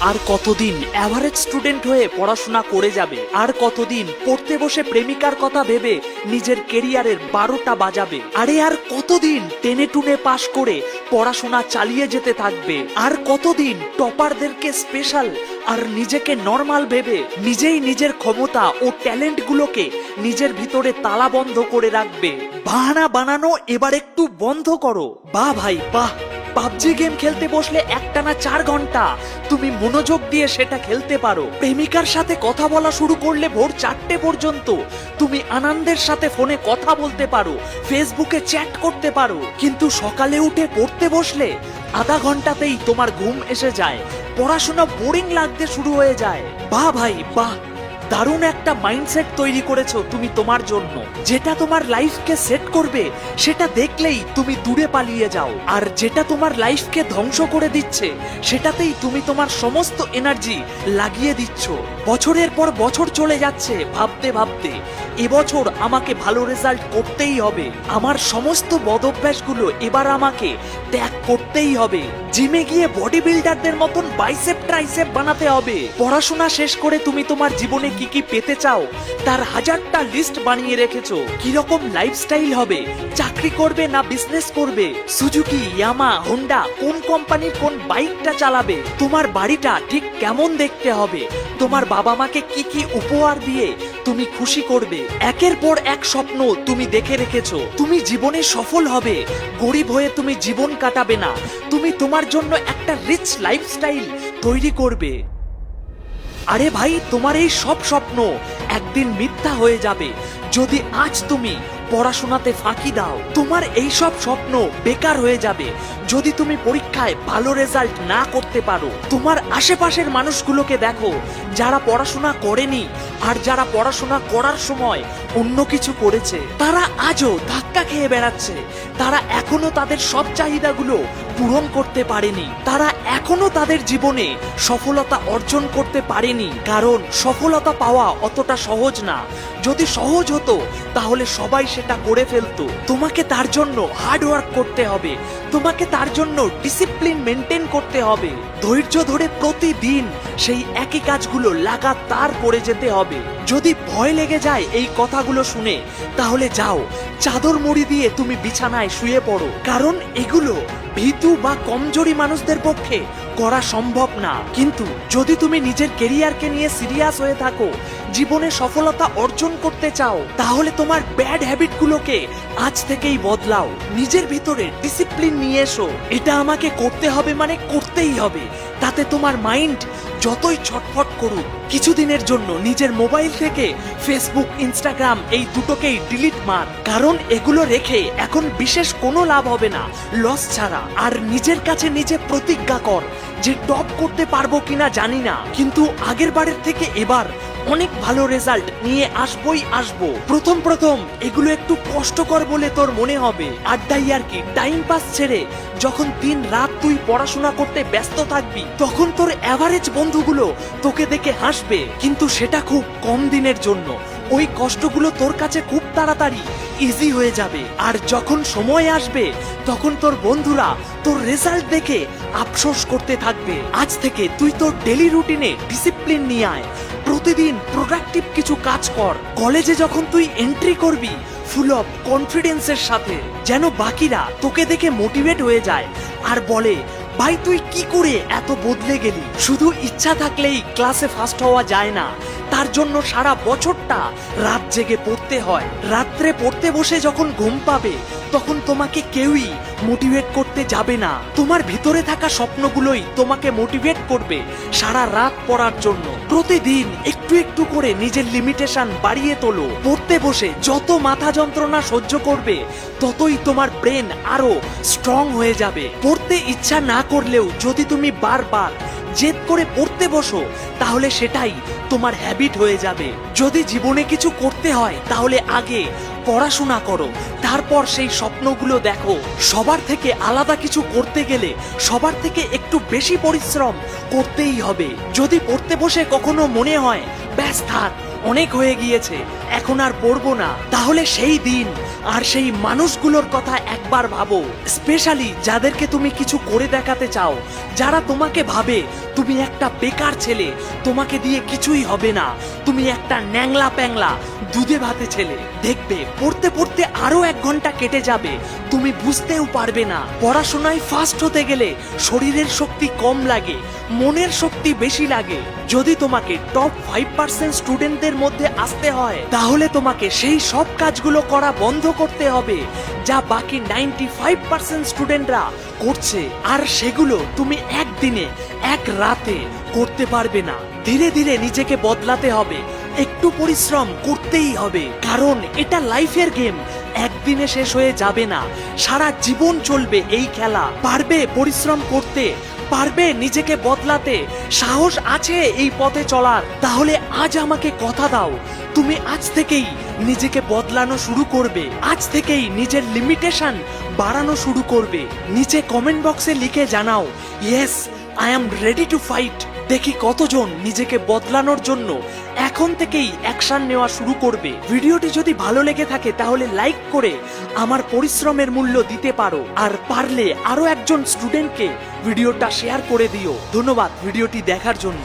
আর কতদিন average student হয়ে পড়াশোনা করে যাবে, আর কতদিন পড়তে বসে প্রেমিকার কথা ভেবে নিজের কেরিয়ারের 12টা বাজাবে, আরে আর কতদিন টেনে টুনে পাশ করে পড়াশোনা চালিয়ে যেতে থাকবে, আর কতদিন টপারদেরকে স্পেশাল আর নিজেকে নর্মাল ভেবে নিজেই নিজের ক্ষমতা ও ট্যালেন্ট গুলোকে নিজের ভিতরে তালাবন্ধ করে রাখবে। বাহানা বানানো এবার একটু বন্ধ করো। বাহ ভাই বাহ, পাবজি গেম খেলতে বসলে একটানা 4 ঘন্টা তুমি মনোযোগ দিয়ে সেটা খেলতে পারো। প্রেমিকার সাথে কথা বলা শুরু করলে ভোর 4টে পর্যন্ত তুমি আনন্দের সাথে ফোনে কথা বলতে পারো, ফেসবুকে চ্যাট করতে পারো। কিন্তু সকালে উঠে পড়তে বসলে আধা ঘন্টাতেই তোমার ঘুম এসে যায়, পড়াশোনা বোরিং লাগতে শুরু হয়ে যায়। বাহ ভাই বাহ, দারুণ একটা মাইন্ডসেট তৈরি করেছো তুমি তোমার জন্য। যেটা তোমার লাইফকে সেট করবে সেটা দেখলেই তুমি দূরে পালিয়ে যাও, আর যেটা তোমার লাইফকে ধ্বংস করে দিচ্ছে সেটাতেই তুমি তোমার সমস্ত এনার্জি লাগিয়ে দিচ্ছ। বছরের পর বছর চলে যাচ্ছে ভাবতে ভাবতে এবছর আমাকে ভালো রেজাল্ট করতেই হবে, আমার সমস্ত বদঅভ্যাসগুলো এবার আমাকে ত্যাগ করতেই হবে, জিমে গিয়ে বডি বিল্ডারদের মতন বাইসেপ ট্রাইসেপ বানাতে হবে। পড়াশোনা শেষ করে তুমি তোমার জীবনে কি কি পেতে চাও তার 1000টা লিস্ট বানিয়ে রেখেছো। কিরকম লাইফস্টাইল হবে, চাকরি করবে না বিজনেস করবে, সুজুকি ইয়ামা হোন্ডা কোন কোম্পানির কোন বাইকটা চালাবে, তোমার বাড়িটা ঠিক কেমন দেখতে হবে, তোমার বাবা মাকে কি কি উপহার দিয়ে তুমি খুশি করবে। একের পর এক স্বপ্ন তুমি দেখে রেখেছো। তুমি জীবনে সফল হবে, গরিব হয়ে তুমি জীবন কাটাবে না, তুমি তোমার জন্য একটা রিচ লাইফস্টাইল তৈরি করবে। আরে ভাই, তোমার এই সব স্বপ্ন একদিন মিথ্যা হয়ে যাবে যদি আজ তুমি পড়াশোনাতে ফাঁকি দাও। তোমার এই সব স্বপ্ন বেকার হয়ে যাবে যদি তুমি পরীক্ষায় ভালো রেজাল্ট না করতে পারো। তোমার আশেপাশের মানুষগুলোকে দেখো যারা পড়াশোনা করেনি আর যারা পড়াশোনা করার সময় অন্য কিছু করেছে, তারা আজও ধাক্কা খেয়ে বেড়াচ্ছে, তারা এখনো তাদের সব চাহিদাগুলো পূরণ করতে পারেনি, তারা এখনো তাদের জীবনে সফলতা অর্জন করতে পারেনি। কারণ সফলতা পাওয়া অতটা সহজ না, যদি সহজ হতো তাহলে সবাই সেটা করে ফেলতো। তোমাকে তার জন্য হার্ড ওয়ার্ক করতে হবে, তোমাকে তার জন্য ডিসিপ্লিন মেনটেন করতে হবে, ধৈর্য ধরে প্রতিদিন সেই একই কাজগুলো লাগাতার করে যেতে হবে। যদি ভয় লেগে যায় এই কথাগুলো শুনে তাহলে যাও চাদর মুড়ি দিয়ে তুমি বিছানায় শুয়ে পড়ো, কারণ এগুলো ভীতু বা কমজোরি মানুষদের পক্ষে করা সম্ভব না। কিন্তু যদি তুমি নিজের কেরিয়ারকে নিয়ে সিরিয়াস হয়ে থাকো, জীবনে সফলতা অর্জন করতে চাও, তাহলে তোমার ব্যাড হ্যাবিটগুলোকে আজ থেকেই বদলাও, নিজের ভিতরে ডিসিপ্লিন নিয়ে এসো। এটা আমাকে করতে হবে মানে করতেই হবে, তাতে তোমার মাইন্ড যতই ছটফট করুক। কিছুদিনের জন্য নিজের মোবাইল থেকে ফেসবুক ইনস্টাগ্রাম এই দুটোকেই ডিলিট মার, কারণ এগুলো রেখে এখন বিশেষ কোনো লাভ হবে না লস ছাড়া। আর নিজের কাছে নিজে প্রতিজ্ঞা কর যে টপ করতে পারবো কিনা জানি না, কিন্তু আগের বারের থেকে এবার অনেক ভালো রেজাল্ট নিয়ে আসবই আসবো। প্রথম প্রথম এগুলো একটু কষ্টকর বলে তোর মনে হবে, আড্ডাই আর কি টাইম পাস ছেড়ে যখন দিন রাত তুই পড়াশোনা করতে ব্যস্ত থাকবি তখন তোর অ্যাভারেজ বন্ধুগুলো তোকে দেখে হাসবে, কিন্তু সেটা খুব কম দিনের জন্য। ওই কষ্টগুলো তোর কাছে খুব তাড়াতাড়ি ইজি হয়ে যাবে, আর যখন সময় আসবে তখন তোর বন্ধুরা তোর রেজাল্ট দেখে আফসোস করতে থাকবে। আজ থেকে তুই তোর ডেলি রুটিনে ডিসিপ্লিন নিয়ে আয়, প্রতিদিন প্রোডাক্টিভ কিছু কাজ কর। কলেজে যখন তুই এন্ট্রি করবি ফুল অফ কনফিডেন্সের সাথে, যেন বাকিরা তোকে দেখে মোটিভেট হয়ে যায় আর বলে ভাই তুই কি করে এত বদলে গেলি। শুধু ইচ্ছা থাকলেই ক্লাসে ফার্স্ট হওয়া যায় না, তার জন্য সারা বছরটা রাত জেগে পড়তে হয়। রাত্রে পড়তে বসে যখন ঘুম পাবে তখন তোমাকে কেউই মোটিভেট করতে যাবে না, তোমার ভিতরে থাকা স্বপ্নগুলোই তোমাকে মোটিভেট করবে সারা রাত পড়ার জন্য। প্রতিদিন একটু একটু করে নিজের লিমিটেশন বাড়িয়ে তোলো। পড়তে বসে যত মাথা যন্ত্রণা সহ্য করবে ততই তোমার ব্রেন আরো স্ট্রং হয়ে যাবে। পড়তে ইচ্ছা না করলেও যদি তুমি বারবার জেদ করে পড়তে বসো তাহলে সেটাই তোমার হ্যাবিট হয়ে যাবে। যদি জীবনে কিছু করতে হয় তাহলে আগে পড়াশোনা করো, তারপর সেই স্বপ্নগুলো দেখো। সবার থেকে আলাদা কিছু করতে গেলে সবার থেকে একটু বেশি পরিশ্রম করতেই হবে। যদি পড়তে বসে কখনো মনে হয় ব্যাস থাক অনেক হয়ে গিয়েছে, এখন আর পড়বো না। তাহলে সেই দিন আর সেই মানুষগুলোর কথা একবার ভাবো, স্পেশালি যাদেরকে তুমি কিছু করে দেখাতে চাও, যারা তোমাকে ভাবে তুমি একটা বেকার ছেলে, তোমাকে দিয়ে কিছুই হবে না, তুমি একটা ন্যাংলা প্যাংলা দুধে ভাতে ছেলে। দেখবে পড়তে পড়তে আরো 1 ঘন্টা কেটে যাবে, তুমি বুঝতেও পারবে না। পড়াশোনায় ফার্স্ট হতে গেলে শরীরের শক্তি কম লাগে, মনের শক্তি বেশি লাগে। যদি তোমাকে টপ 5% স্টুডেন্টদের মধ্যে আসতে হয়, তাহলে তোমাকে সেই সব কাজগুলো করা বন্ধ করতে হবে যা বাকি 95% স্টুডেন্টরা করছে। আর সেগুলো তুমি একদিনে, এক রাতে করতে পারবে না। ধীরে ধীরে নিজেকে বদলাতে হবে, একটু পরিশ্রম করতেই হবে, কারণ এটা লাইফের গেম, একদিনে শেষ হয়ে যাবে না, সারা জীবন চলবে এই খেলা। পারবে পরিশ্রম করতে, পারবে নিজেকে বদলাতে, সাহস আছে এই পথে চলার? তাহলে আজ আমাকে কথা দাও, তুমি আজ থেকেই নিজেকে বদলানো শুরু করবে, আজ থেকেই নিজের লিমিটেশন বাড়ানো শুরু করবে। নিচে কমেন্ট বক্সে লিখে জানাও, yes I am ready to fight. দেখি কতজন নিজেকে বদলানোর জন্য এখন থেকেই অ্যাকশন নেওয়া শুরু করবে। ভিডিওটি যদি ভালো লেগে থাকে তাহলে লাইক করে আমার পরিশ্রমের মূল্য দিতে পারো, আর পারলে আরো একজন স্টুডেন্টকে ভিডিওটা শেয়ার করে দিও। ধন্যবাদ ভিডিওটি দেখার জন্য।